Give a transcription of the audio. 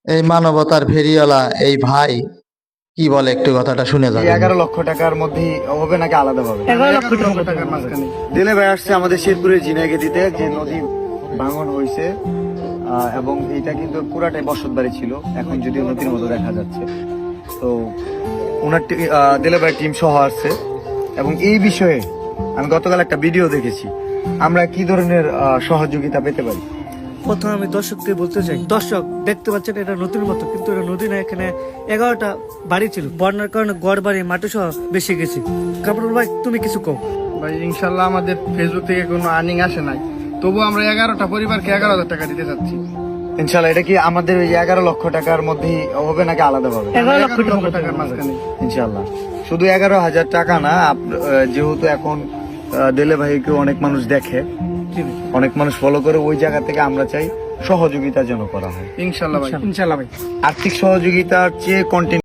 এই মানবতার ফেরিওয়ালা এই ভাই কি বলে একটু কথাটা শুনে এই যাবেন। 11 লক্ষ টাকার মধ্যেই হবে নাকি আলাদা ভাবে? 11 লক্ষ টাকার মাঝখানে দিলে ভাই আসছে আমাদের শেরপুরের ঝিনাইকে দিতে, যে নদী ভাঙন হয়েছে এবং এটা কিন্তু পুরাটাই বসত বাড়ি ছিল, এখন যদিও নদীর মতো দেখা যাচ্ছে। তো ওনার দিলে ভাই টিম সহ আসছে এবং এই বিষয়ে আমি গতকাল একটা ভিডিও দেখেছি, আমরা কি ধরনের সহযোগিতা পেতে পারি। প্রথম আমি দর্শককে বলতে চাই, দর্শক দেখতে পাচ্ছেন এটা নদীর মতো, কিন্তু এটা নদী না, এখানে 11টা বাড়ি ছিল, বন্যার কারণে গড় বাড়ি মাটি সহ বেশি গেছে। কাপড় ভাই তুমি কিছু কও। ভাই ইনশাল্লাহ আমাদের ফেসবুক থেকে কোনো আর্নিং আসে নাই, তবু আমরা 11টা পরিবারকে 11,000 টাকা দিতে চাচ্ছি। ইনশাল্লাহ এটা কি আমাদের ওই 11 লক্ষ টাকার মধ্যেই হবে নাকি আলাদা ভাবে? 11 লক্ষ 11 লক্ষ টাকার টাকার মাঝখানে ইনশাল্লাহ শুধু 11,000 টাকা না, যেহেতু এখন দিলে ভাইকে অনেক মানুষ দেখে, অনেক মানুষ ফলো করে, ওই জায়গা থেকে আমরা চাই সহযোগিতা যেন করা হয়। ইনশাল্লাহ ভাই। ইনশাল্লাহ ভাই। আর্থিক সহযোগিতার চেয়ে কন্টিনিউ